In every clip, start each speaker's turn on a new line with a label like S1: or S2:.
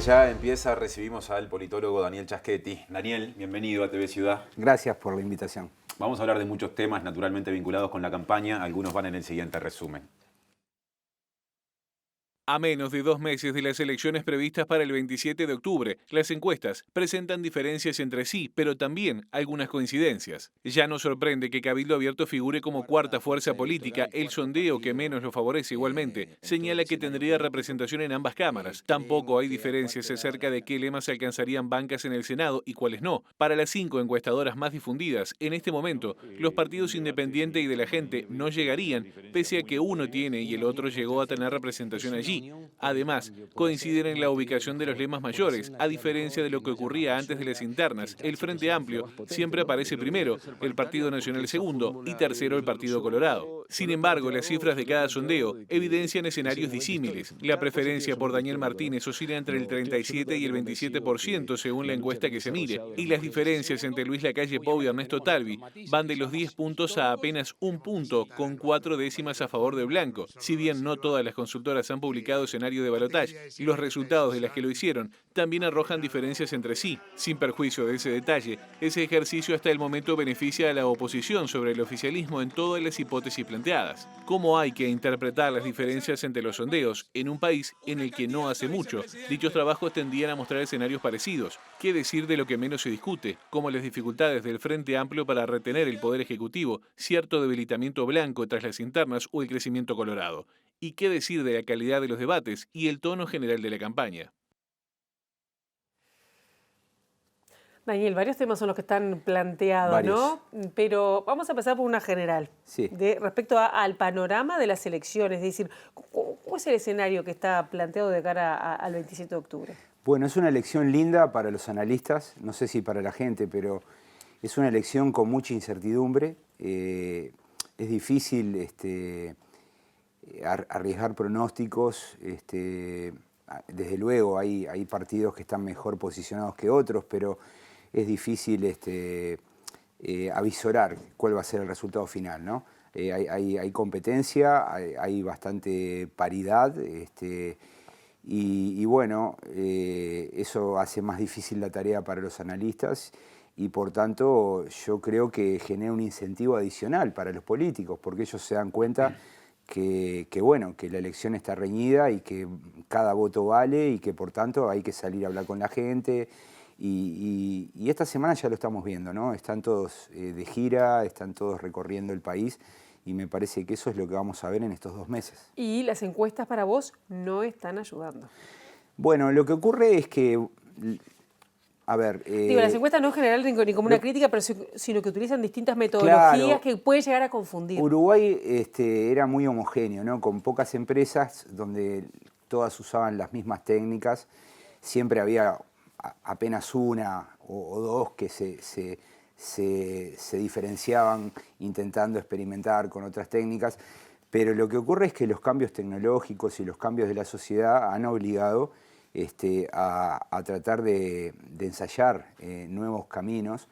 S1: ya empieza, recibimos al politólogo Daniel Chaschetti. Daniel, bienvenido a TV Ciudad.
S2: Gracias por la invitación.
S1: Vamos a hablar de muchos temas naturalmente vinculados con la campaña. Algunos van en el siguiente resumen.
S3: A menos de 2 meses de las elecciones previstas para el 27 de octubre, las encuestas presentan diferencias entre sí, pero también algunas coincidencias. Ya no sorprende que Cabildo Abierto figure como cuarta fuerza política. El sondeo que menos lo favorece igualmente señala que tendría representación en ambas cámaras. Tampoco hay diferencias acerca de qué lemas alcanzarían bancas en el Senado y cuáles no. Para las 5 encuestadoras más difundidas, en este momento, los partidos Independiente y De la Gente no llegarían, pese a que uno tiene y el otro llegó a tener representación allí. Además, coinciden en la ubicación de los lemas mayores. A diferencia de lo que ocurría antes de las internas, el Frente Amplio siempre aparece primero, el Partido Nacional segundo y tercero el Partido Colorado. Sin embargo, las cifras de cada sondeo evidencian escenarios disímiles. La preferencia por Daniel Martínez oscila entre el 37 y el 27% según la encuesta que se mire, y las diferencias entre Luis Lacalle Pou y Ernesto Talvi van de los 10 puntos a apenas 1 punto, con 4 décimas a favor de Blanco. Si bien no todas las consultoras han publicado escenario de balotaje, los resultados de las que lo hicieron también arrojan diferencias entre sí. Sin perjuicio de ese detalle, ese ejercicio hasta el momento beneficia a la oposición sobre el oficialismo en todas las hipótesis planteadas. ¿Cómo hay que interpretar las diferencias entre los sondeos en un país en el que no hace mucho dichos trabajos tendían a mostrar escenarios parecidos? ¿Qué decir de lo que menos se discute, como las dificultades del Frente Amplio para retener el poder ejecutivo, cierto debilitamiento Blanco tras las internas o el crecimiento Colorado? ¿Y qué decir de la calidad de los debates y el tono general de la campaña?
S4: Daniel, varios temas son los que están planteados, ¿no? Pero vamos a empezar por una general.
S2: Sí.
S4: Respecto al panorama de las elecciones, es decir, ¿cómo es el escenario que está planteado de cara al 27 de octubre?
S2: Bueno, es una elección linda para los analistas, no sé si para la gente, pero es una elección con mucha incertidumbre. Es difícil arriesgar pronósticos. Desde luego hay partidos que están mejor posicionados que otros, pero es difícil avisorar cuál va a ser el resultado final, ¿no? Hay competencia, hay bastante paridad, y bueno, eso hace más difícil la tarea para los analistas y por tanto yo creo que genera un incentivo adicional para los políticos, porque ellos se dan cuenta que la elección está reñida y que cada voto vale y que por tanto hay que salir a hablar con la gente. Y esta semana ya lo estamos viendo, ¿no? Están todos de gira, están todos recorriendo el país y me parece que eso es lo que vamos a ver en estos 2 meses.
S4: Y las encuestas para vos no están ayudando.
S2: Bueno, lo que ocurre es que, a ver...
S4: las encuestas no en general ni como una crítica, pero sino que utilizan distintas metodologías que pueden llegar a confundir.
S2: Uruguay era muy homogéneo, ¿no? Con pocas empresas donde todas usaban las mismas técnicas. Siempre había apenas una o dos que se diferenciaban intentando experimentar con otras técnicas. Pero lo que ocurre es que los cambios tecnológicos y los cambios de la sociedad han obligado a tratar de ensayar nuevos caminos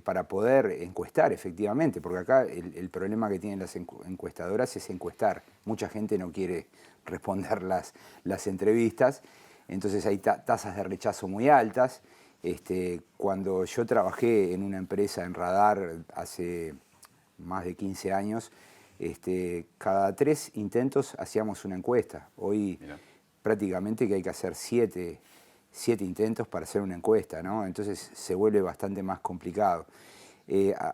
S2: para poder encuestar efectivamente, porque acá el problema que tienen las encuestadoras es encuestar. Mucha gente no quiere responder las entrevistas, entonces hay tasas de rechazo muy altas. Cuando yo trabajé en una empresa en Radar hace más de 15 años, cada 3 intentos hacíamos una encuesta. Hoy prácticamente que hay que hacer 7 intentos para hacer una encuesta, ¿no? Entonces se vuelve bastante más complicado.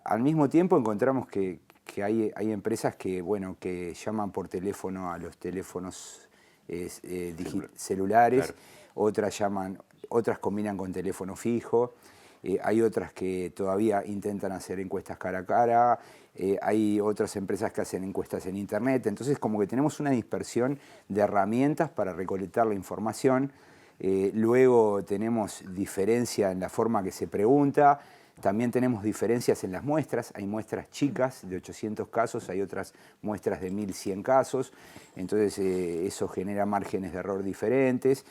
S2: Al mismo tiempo encontramos que hay empresas que llaman por teléfono a los teléfonos celulares, claro. Otras combinan con teléfono fijo, hay otras que todavía intentan hacer encuestas cara a cara, hay otras empresas que hacen encuestas en internet, entonces como que tenemos una dispersión de herramientas para recolectar la información. Luego tenemos diferencia en la forma que se pregunta, también tenemos diferencias en las muestras, hay muestras chicas de 800 casos, hay otras muestras de 1100 casos, entonces eso genera márgenes de error diferentes.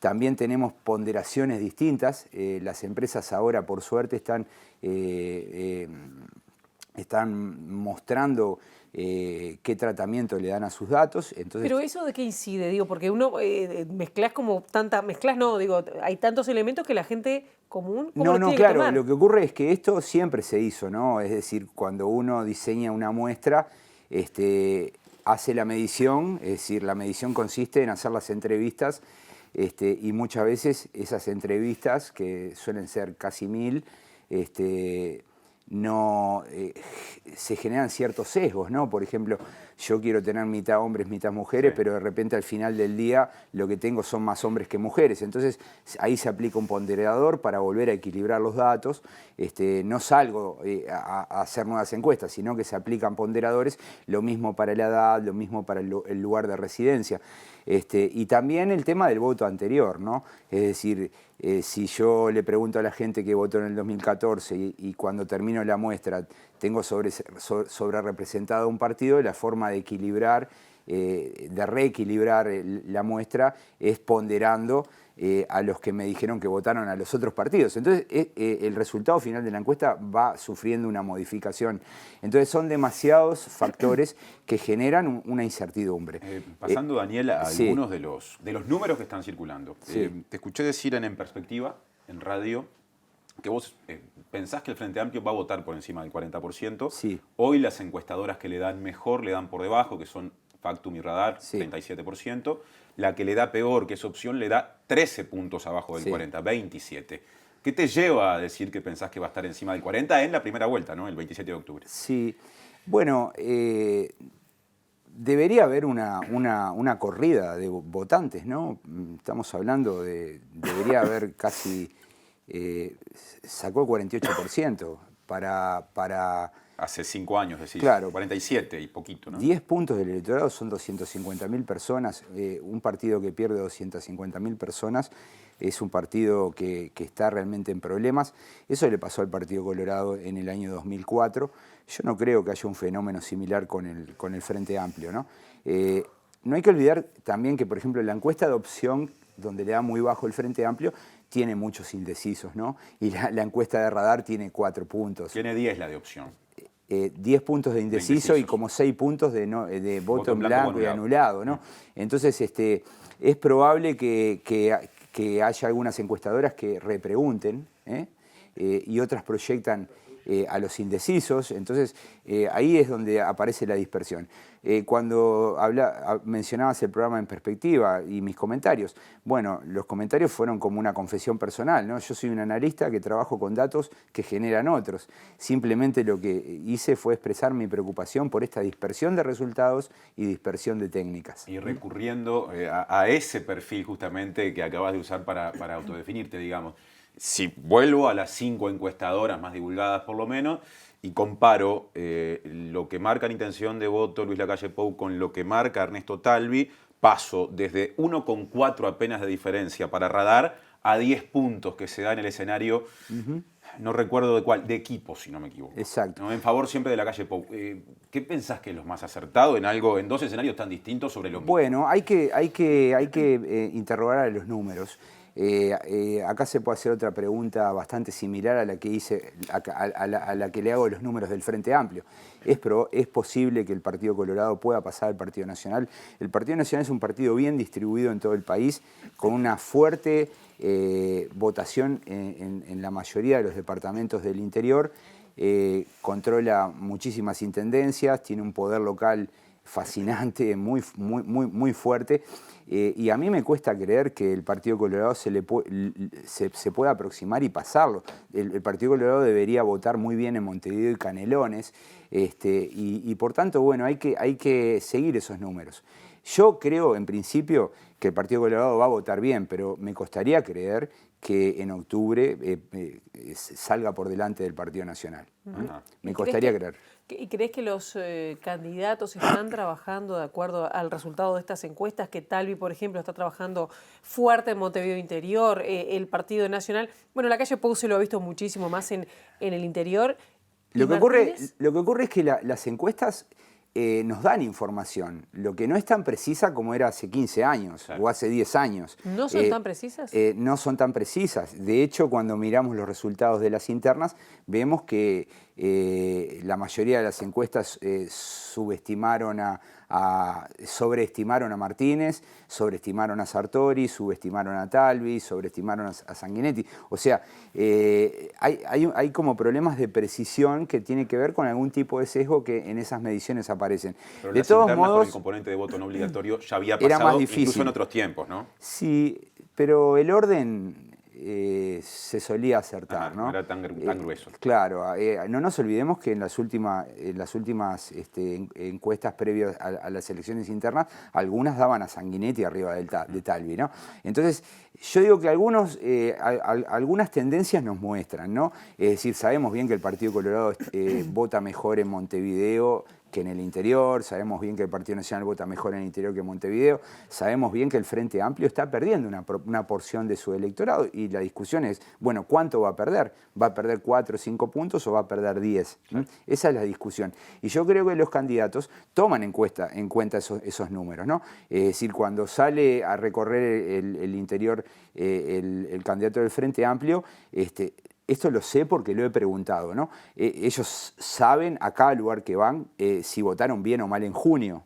S2: También tenemos ponderaciones distintas, las empresas ahora por suerte están mostrando qué tratamiento le dan a sus datos. Entonces,
S4: ¿Pero eso de qué incide? Digo, porque uno hay tantos elementos que la gente común, ¿cómo los tiene que
S2: claro,
S4: tomar?
S2: lo que ocurre es que esto siempre se hizo, ¿no? Es decir, cuando uno diseña una muestra, hace la medición, es decir, la medición consiste en hacer las entrevistas, y muchas veces esas entrevistas, que suelen ser casi 1000, se generan ciertos sesgos, ¿no? Por ejemplo, yo quiero tener mitad hombres, mitad mujeres,
S1: Sí.
S2: pero de repente al final del día lo que tengo son más hombres que mujeres. Entonces ahí se aplica un ponderador para volver a equilibrar los datos. No salgo a hacer nuevas encuestas, sino que se aplican ponderadores, lo mismo para la edad, lo mismo para el lugar de residencia. Y también el tema del voto anterior, ¿no? Es decir, si yo le pregunto a la gente que votó en el 2014 y cuando termino la muestra tengo sobre representado un partido, la forma de equilibrar, de reequilibrar la muestra es ponderando a los que me dijeron que votaron a los otros partidos. Entonces, el resultado final de la encuesta va sufriendo una modificación. Entonces, son demasiados factores que generan una incertidumbre.
S1: Pasando, Daniel, a
S2: sí.
S1: algunos de los números que están circulando.
S2: Sí.
S1: Te escuché decir en Perspectiva, en radio, que vos pensás que el Frente Amplio va a votar por encima del 40%.
S2: Sí.
S1: Hoy las encuestadoras que le dan mejor le dan por debajo, que son Factum y Radar,
S2: Sí.
S1: 37%. La que le da peor, que es Opción, le da 13 puntos abajo del
S2: Sí.
S1: 40, 27. ¿Qué te lleva a decir que pensás que va a estar encima del 40 en la primera vuelta, ¿no? El 27 de octubre?
S2: Sí, bueno, debería haber una corrida de votantes, ¿no? Estamos hablando debería haber casi, sacó el 48% para
S1: Hace 5 años, decís.
S2: Claro.
S1: 47 y poquito, ¿no?
S2: 10 puntos del electorado son 250.000 personas. Un partido que pierde 250.000 personas es un partido que está realmente en problemas. Eso le pasó al Partido Colorado en el año 2004. Yo no creo que haya un fenómeno similar con el Frente Amplio, ¿no? No hay que olvidar también que, por ejemplo, la encuesta de Opción, donde le da muy bajo el Frente Amplio, tiene muchos indecisos, ¿no? Y la encuesta de Radar tiene 4 puntos.
S1: Tiene 10 la de Opción.
S2: 10 puntos de indeciso y como 6 puntos de voto en blanco y anulado, ¿no? Entonces, es probable que haya algunas encuestadoras que repregunten, y otras proyectan a los indecisos. Entonces, ahí es donde aparece la dispersión. Cuando mencionabas el programa En Perspectiva y mis comentarios, bueno, los comentarios fueron como una confesión personal, ¿no? Yo soy un analista que trabajo con datos que generan otros. Simplemente lo que hice fue expresar mi preocupación por esta dispersión de resultados y dispersión de técnicas.
S1: Y recurriendo a ese perfil justamente que acabas de usar para autodefinirte, digamos. Si vuelvo a las 5 encuestadoras más divulgadas por lo menos y comparo lo que marca la intención de voto Luis Lacalle Pou con lo que marca Ernesto Talvi, paso desde 1,4 apenas de diferencia para Radar a 10 puntos que se da en el escenario, no recuerdo de cuál, de equipo si no me equivoco.
S2: Exacto.
S1: ¿No? En favor siempre de Lacalle Pou. ¿Qué pensás que es lo más acertado en dos escenarios tan distintos sobre lo mismo?
S2: Bueno, hay que interrogar a los números. Acá se puede hacer otra pregunta bastante similar a la que hice, a la que le hago los números del Frente Amplio. ¿Es posible que el Partido Colorado pueda pasar al Partido Nacional? El Partido Nacional es un partido bien distribuido en todo el país, con una fuerte votación en la mayoría de los departamentos del interior, controla muchísimas intendencias, tiene un poder local fascinante, muy fuerte, y a mí me cuesta creer que el Partido Colorado se pueda aproximar y pasarlo. El Partido Colorado debería votar muy bien en Montevideo y Canelones, y por tanto, bueno, hay que seguir esos números. Yo creo, en principio, que el Partido Colorado va a votar bien, pero me costaría creer que en octubre salga por delante del Partido Nacional. Me costaría creer.
S4: ¿Y crees que los candidatos están trabajando de acuerdo al resultado de estas encuestas? Que Talvi, por ejemplo, está trabajando fuerte en Montevideo Interior, el Partido Nacional. Bueno, Lacalle Pou se lo ha visto muchísimo más en el interior.
S2: Lo que ocurre es que las encuestas nos dan información, lo que no es tan precisa como era hace 15 años, claro, o hace 10 años.
S4: ¿No son tan precisas?
S2: No son tan precisas. De hecho, cuando miramos los resultados de las internas, vemos que la mayoría de las encuestas sobreestimaron a Martínez, sobreestimaron a Sartori, subestimaron a Talvi, sobreestimaron a Sanguinetti. O sea, hay como problemas de precisión que tienen que ver con algún tipo de sesgo que en esas mediciones aparecen.
S1: Pero
S2: de
S1: las
S2: todos
S1: internas
S2: modos,
S1: con el componente de voto no obligatorio ya había
S2: era
S1: pasado
S2: más difícil.
S1: incluso en otros tiempos, ¿no?
S2: Sí, pero el orden se solía acertar,
S1: Ajá,
S2: ¿no?
S1: no era tan grueso.
S2: Claro, no nos olvidemos que en las últimas encuestas previas a las elecciones internas, algunas daban a Sanguinetti arriba de Talvi, ¿no? Entonces, yo digo que algunas tendencias nos muestran, ¿no? Es decir, sabemos bien que el Partido Colorado vota mejor en Montevideo que en el interior, sabemos bien que el Partido Nacional vota mejor en el interior que en Montevideo, sabemos bien que el Frente Amplio está perdiendo una porción de su electorado y la discusión es, bueno, ¿cuánto va a perder? ¿Va a perder 4 o 5 puntos o va a perder 10? ¿Mm? Esa es la discusión. Y yo creo que los candidatos toman en cuenta esos números, ¿no? Es decir, cuando sale a recorrer el interior el candidato del Frente Amplio, esto lo sé porque lo he preguntado, ¿no? Ellos saben a cada lugar que van si votaron bien o mal en junio.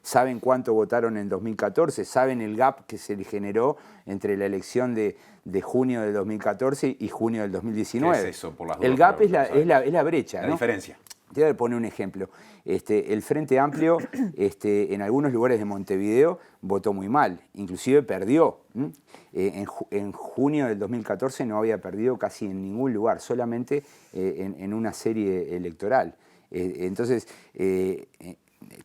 S2: Saben cuánto votaron en 2014, saben el gap que se le generó entre la elección de junio del 2014 y junio del 2019.
S1: ¿Qué es eso, por las dudas,
S2: el gap
S1: para
S2: es la brecha,
S1: la
S2: ¿no?
S1: diferencia.
S2: Te voy a poner un ejemplo. El Frente Amplio en algunos lugares de Montevideo votó muy mal, inclusive perdió. En junio del 2014 no había perdido casi en ningún lugar, solamente en una serie electoral. Entonces,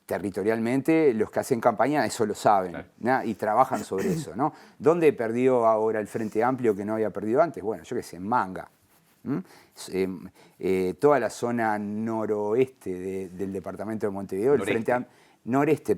S2: territorialmente los que hacen campaña eso lo saben,
S1: claro,
S2: ¿no? Y trabajan sobre eso, ¿no? ¿Dónde perdió ahora el Frente Amplio que no había perdido antes? Bueno, yo qué sé, en Manga. Toda la zona noroeste del departamento de Montevideo, noreste,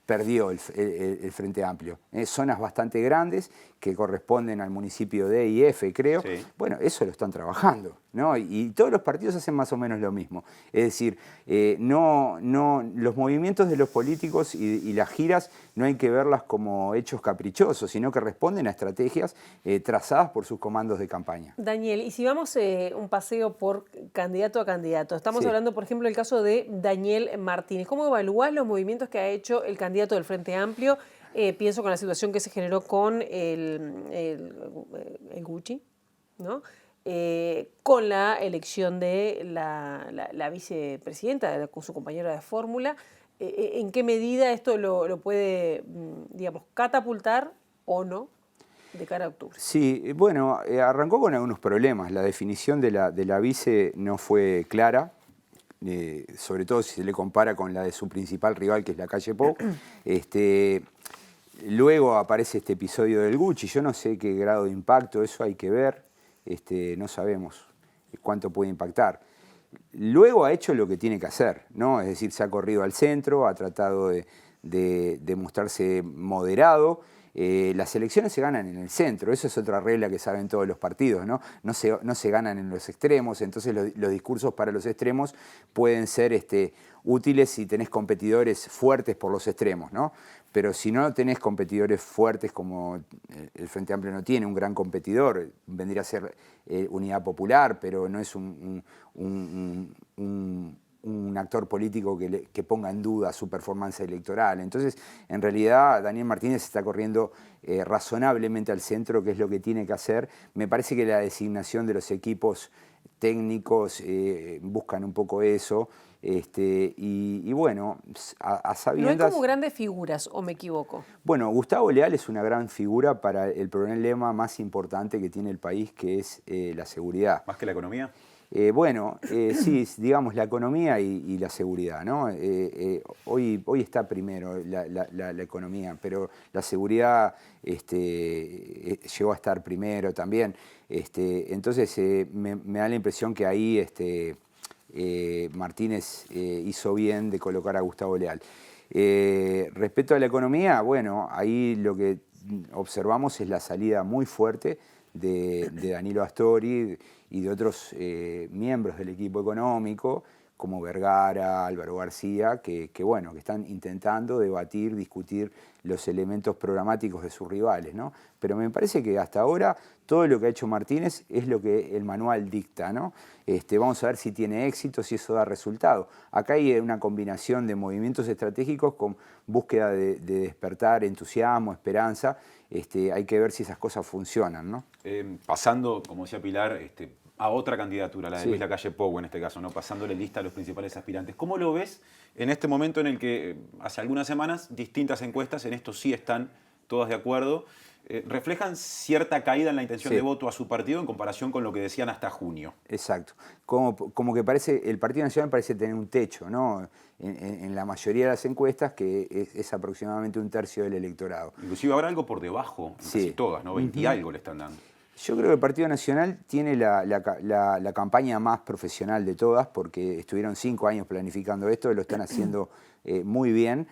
S2: perdió el Frente Amplio. Zonas bastante grandes que corresponden al municipio D y F, creo.
S1: Sí.
S2: Bueno, eso lo están trabajando, ¿no? Y todos los partidos hacen más o menos lo mismo. Es decir, los movimientos de los políticos y las giras no hay que verlas como hechos caprichosos, sino que responden a estrategias trazadas por sus comandos de campaña.
S4: Daniel, y si vamos un paseo por candidato a candidato, estamos
S2: Sí.
S4: hablando, por ejemplo, del caso de Daniel Martínez. ¿Cómo evalúás los movimientos que ha hecho el candidato del Frente Amplio? Pienso con la situación que se generó con el Gucci, ¿no? Con la elección de la vicepresidenta, con su compañera de fórmula. ¿En qué medida esto lo puede, digamos, catapultar o no de cara a octubre?
S2: Sí, bueno, arrancó con algunos problemas. La definición de la vice no fue clara, sobre todo si se le compara con la de su principal rival, que es la Calle Pou. Luego aparece este episodio del Gucci. Yo no sé qué grado de impacto, eso hay que ver. No sabemos cuánto puede impactar. Luego ha hecho lo que tiene que hacer, ¿no? Es decir, se ha corrido al centro, ha tratado de mostrarse moderado. Las elecciones se ganan en el centro, eso es otra regla que saben todos los partidos, ¿no? No se ganan en los extremos, entonces los discursos para los extremos pueden ser útiles si tenés competidores fuertes por los extremos, ¿no? Pero si no tenés competidores fuertes, como el Frente Amplio no tiene un gran competidor, vendría a ser Unidad Popular, pero no es un actor político que ponga en duda su performance electoral. Entonces, en realidad, Daniel Martínez está corriendo razonablemente al centro, que es lo que tiene que hacer. Me parece que la designación de los equipos técnicos buscan un poco eso. Y bueno, a sabiendas...
S4: ¿No hay como grandes figuras, o me equivoco?
S2: Bueno, Gustavo Leal es una gran figura para el problema más importante que tiene el país, que es la seguridad.
S1: ¿Más que la economía?
S2: Sí, digamos la economía y la seguridad, ¿no? Hoy está primero la economía, pero la seguridad llegó a estar primero también. Entonces me da la impresión que ahí Martínez hizo bien de colocar a Gustavo Leal. Respecto a la economía, bueno, ahí lo que observamos es la salida muy fuerte de Danilo Astori y de otros miembros del equipo económico, como Vergara, Álvaro García, que están intentando debatir, discutir los elementos programáticos de sus rivales, ¿no? Pero me parece que hasta ahora todo lo que ha hecho Martínez es lo que el manual dicta, ¿no? Vamos a ver si tiene éxito, si eso da resultado. Acá hay una combinación de movimientos estratégicos con búsqueda de despertar entusiasmo, esperanza. Hay que ver si esas cosas funcionan, ¿no?
S1: Pasando, como decía Pilar, a otra candidatura, la de
S2: Sí.
S1: Luis Lacalle Pou en este caso, ¿no? Pasándole lista a los principales aspirantes. ¿Cómo lo ves en este momento en el que hace algunas semanas distintas encuestas, en esto sí están todas de acuerdo, reflejan cierta caída en la intención
S2: Sí.
S1: de voto a su partido en comparación con lo que decían hasta junio?
S2: Exacto. Como que parece, el Partido Nacional parece tener un techo, ¿no? En la mayoría de las encuestas, que es aproximadamente un tercio del electorado.
S1: Inclusive habrá algo por debajo, en
S2: Sí.
S1: casi todas, ¿no? 20 y algo le están dando.
S2: Yo creo que el Partido Nacional tiene la campaña más profesional de todas, porque estuvieron 5 años planificando esto, lo están haciendo muy bien.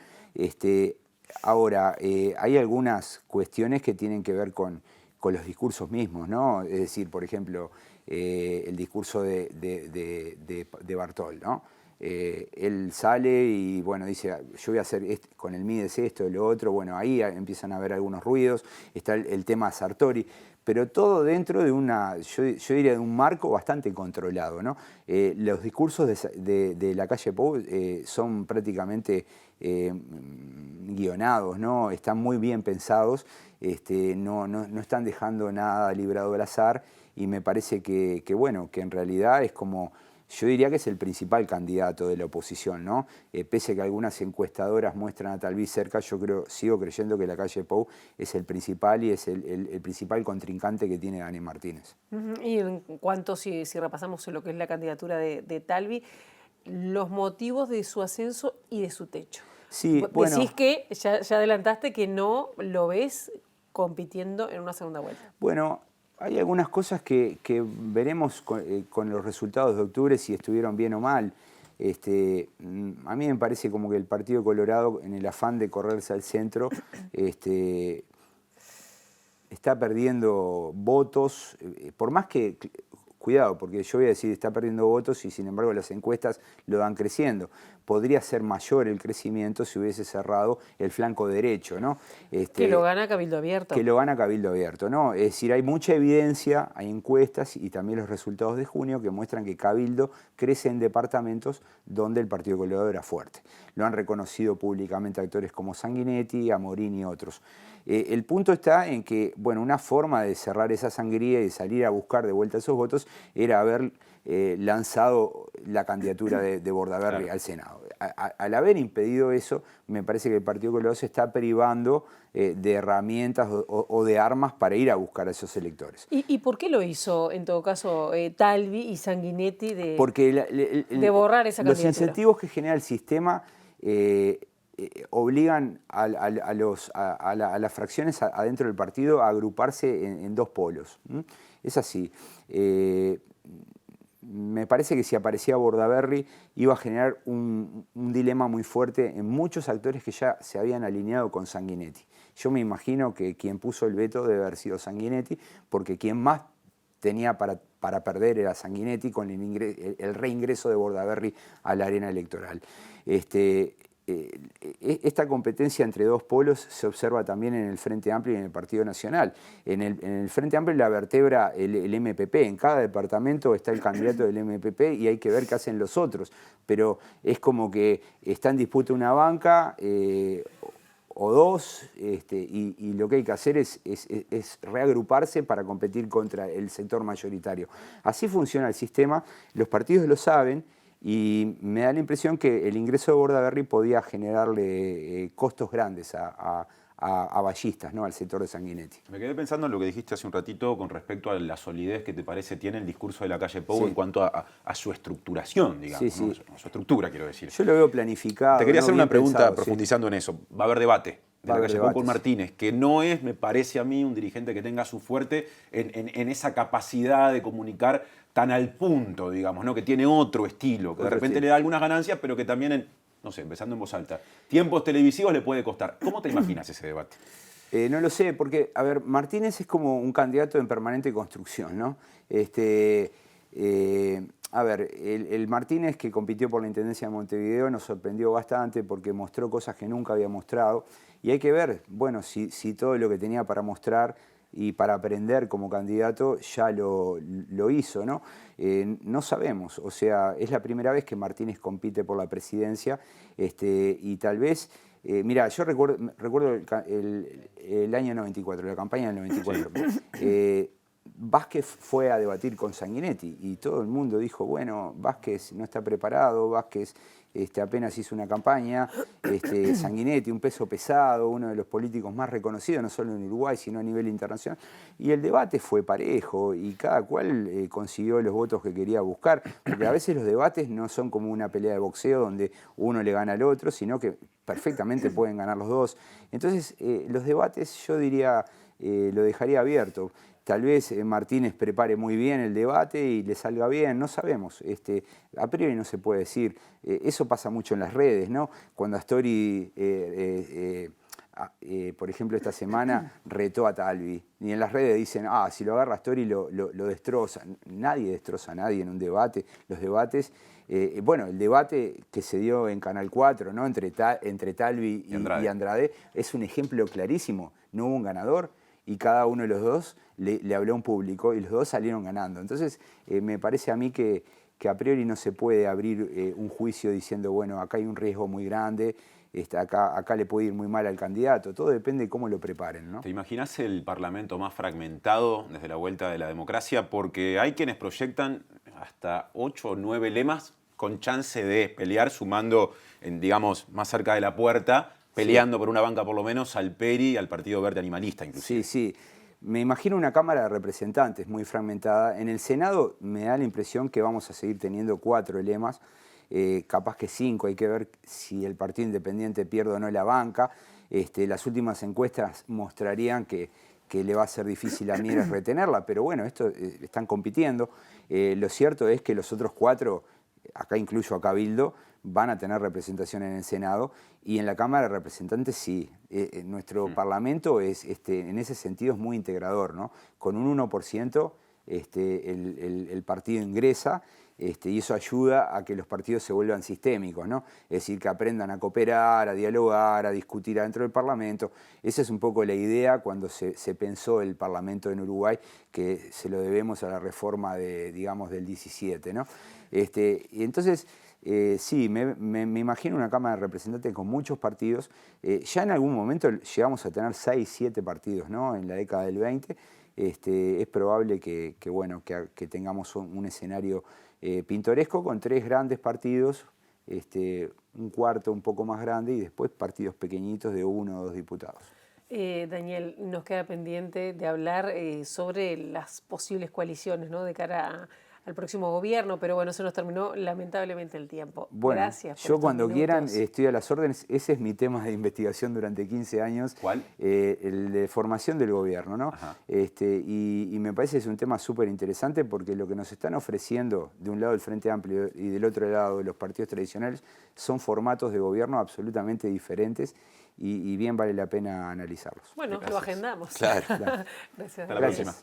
S2: Ahora, hay algunas cuestiones que tienen que ver con los discursos mismos, ¿no? Es decir, por ejemplo, el discurso de Bartol, ¿no? Él sale y bueno, dice, yo voy a hacer con el Mides esto y lo otro. Bueno, ahí empiezan a haber algunos ruidos. Está el tema Sartori, pero todo dentro de yo diría de un marco bastante controlado, ¿no? Los discursos de Lacalle Pou son prácticamente guionados, ¿no? Están muy bien pensados, no están dejando nada librado al azar, y me parece que en realidad es como, yo diría que es el principal candidato de la oposición, ¿no? Pese a que algunas encuestadoras muestran a Talví cerca, sigo creyendo que Lacalle Pou es el principal y es el principal contrincante que tiene Dani Martínez.
S4: Y en cuanto, si repasamos lo que es la candidatura de Talví, los motivos de su ascenso y de su techo.
S2: Sí, bueno.
S4: Decís que, ya adelantaste, que no lo ves compitiendo en una segunda vuelta.
S2: Bueno, hay algunas cosas que veremos con los resultados de octubre, si estuvieron bien o mal. A mí me parece como que el Partido Colorado, en el afán de correrse al centro, está perdiendo votos, por más que... Cuidado, porque yo voy a decir, está perdiendo votos y sin embargo las encuestas lo dan creciendo. Podría ser mayor el crecimiento si hubiese cerrado el flanco derecho, ¿no?
S4: Que lo gana Cabildo Abierto.
S2: Que lo gana Cabildo Abierto, ¿no? Es decir, hay mucha evidencia, hay encuestas y también los resultados de junio que muestran que Cabildo crece en departamentos donde el Partido Colorado era fuerte. Lo han reconocido públicamente actores como Sanguinetti, Amorín y otros. El punto está en que, bueno, una forma de cerrar esa sangría y de salir a buscar de vuelta esos votos era haber lanzado la candidatura de Bordaberry al Senado. Al haber impedido eso, me parece que el Partido Colorado se está privando de herramientas o de armas para ir a buscar a esos electores.
S4: ¿Y por qué lo hizo, en todo caso, Talví y Sanguinetti de borrar esa candidatura?
S2: Los incentivos que genera el sistema obligan a las fracciones adentro del partido a agruparse en dos polos. Es así. Me parece que si aparecía Bordaberry iba a generar un dilema muy fuerte en muchos actores que ya se habían alineado con Sanguinetti. Yo me imagino que quien puso el veto debe haber sido Sanguinetti, porque quien más tenía para perder era Sanguinetti con el reingreso de Bordaberry a la arena electoral. Esta competencia entre dos polos se observa también en el Frente Amplio y en el Partido Nacional. En el Frente Amplio la vertebra el MPP. En cada departamento está el candidato del MPP y hay que ver qué hacen los otros. Pero es como que está en disputa una banca o dos, y lo que hay que hacer es reagruparse para competir contra el sector mayoritario. Así funciona el sistema, los partidos lo saben. Y me da la impresión que el ingreso de Bordaberry podía generarle costos grandes a ballistas, ¿no? Al sector de Sanguinetti.
S1: Me quedé pensando en lo que dijiste hace un ratito con respecto a la solidez que te parece tiene el discurso de Lacalle Pou en cuanto a su estructuración, digamos.
S2: Sí, sí.
S1: ¿No? A su estructura, quiero decir.
S2: Yo lo veo planificado.
S1: Te quería hacer una pregunta
S2: pensado,
S1: profundizando en eso. Va a haber debate de Lacalle Pou con
S2: debates.
S1: Martínez, que no es, me parece a mí, un dirigente que tenga su fuerte en esa capacidad de comunicar tan al punto, digamos, ¿no? Que tiene otro estilo, que de repente le da algunas ganancias, pero que también, no sé, empezando en voz alta, tiempos televisivos le puede costar. ¿Cómo te imaginas ese debate?
S2: No lo sé, porque, a ver, Martínez es como un candidato en permanente construcción, ¿no? A ver, el Martínez, que compitió por la Intendencia de Montevideo, nos sorprendió bastante porque mostró cosas que nunca había mostrado. Y hay que ver, bueno, si todo lo que tenía para mostrar y para aprender como candidato ya lo hizo, ¿no? No sabemos, o sea, es la primera vez que Martínez compite por la presidencia y tal vez... mira, yo recuerdo el año 94, la campaña del 94. Vázquez fue a debatir con Sanguinetti y todo el mundo dijo, bueno, Vázquez no está preparado, Vázquez apenas hizo una campaña, Sanguinetti, un peso pesado, uno de los políticos más reconocidos, no solo en Uruguay, sino a nivel internacional. Y el debate fue parejo y cada cual consiguió los votos que quería buscar, porque a veces los debates no son como una pelea de boxeo donde uno le gana al otro, sino que perfectamente pueden ganar los dos. Entonces, los debates yo diría, lo dejaría abierto. Tal vez Martínez prepare muy bien el debate y le salga bien, no sabemos. A priori no se puede decir. Eso pasa mucho en las redes, ¿no? Cuando Astori, por ejemplo, esta semana retó a Talvi. Y en las redes dicen, si lo agarra Astori lo destroza. Nadie destroza a nadie en un debate. Los debates... bueno, el debate que se dio en Canal 4, ¿no? entre Talvi y Andrade es un ejemplo clarísimo. No hubo un ganador y cada uno de los dos le habló a un público y los dos salieron ganando. Entonces, me parece a mí que a priori no se puede abrir un juicio diciendo, bueno, acá hay un riesgo muy grande, acá le puede ir muy mal al candidato. Todo depende de cómo lo preparen, ¿no?
S1: ¿Te imaginas el Parlamento más fragmentado desde la vuelta de la democracia? Porque hay quienes proyectan hasta 8 o 9 lemas con chance de pelear, sumando, digamos, más cerca de la puerta, peleando por una banca por lo menos al PERI, al Partido Verde Animalista inclusive.
S2: Sí. Me imagino una Cámara de Representantes muy fragmentada. En el Senado me da la impresión que vamos a seguir teniendo 4 lemas, capaz que 5. Hay que ver si el Partido Independiente pierde o no la banca. Las últimas encuestas mostrarían que le va a ser difícil a Mieres retenerla, pero bueno, están compitiendo. Lo cierto es que los otros 4, acá incluyo a Cabildo, van a tener representación en el Senado y en la Cámara de Representantes sí. Nuestro Parlamento en ese sentido es muy integrador, ¿no? Con un 1% el partido ingresa y eso ayuda a que los partidos se vuelvan sistémicos, ¿no? Es decir, que aprendan a cooperar, a dialogar, a discutir adentro del Parlamento. Esa es un poco la idea cuando se pensó el Parlamento en Uruguay, que se lo debemos a la reforma digamos, del 17, ¿no? Y entonces... sí, me imagino una Cámara de Representantes con muchos partidos. Ya en algún momento llegamos a tener 6, 7 partidos, ¿no? En la década del 20. Es probable que tengamos un escenario pintoresco con 3 grandes partidos, un cuarto un poco más grande y después partidos pequeñitos de 1 o 2 diputados.
S4: Daniel, nos queda pendiente de hablar sobre las posibles coaliciones, ¿no? De cara al próximo gobierno, pero bueno, se nos terminó lamentablemente el tiempo.
S2: Bueno,
S4: gracias por
S2: yo
S4: estos
S2: cuando
S4: minutos.
S2: quieran estoy a las órdenes. Ese es mi tema de investigación durante 15 años.
S1: ¿Cuál?
S2: El de formación del gobierno, ¿no? Y me parece que es un tema súper interesante porque lo que nos están ofreciendo de un lado el Frente Amplio y del otro lado los partidos tradicionales son formatos de gobierno absolutamente diferentes y bien vale la pena analizarlos.
S4: Bueno, lo agendamos.
S2: Claro.
S4: Gracias.
S1: Hasta la próxima.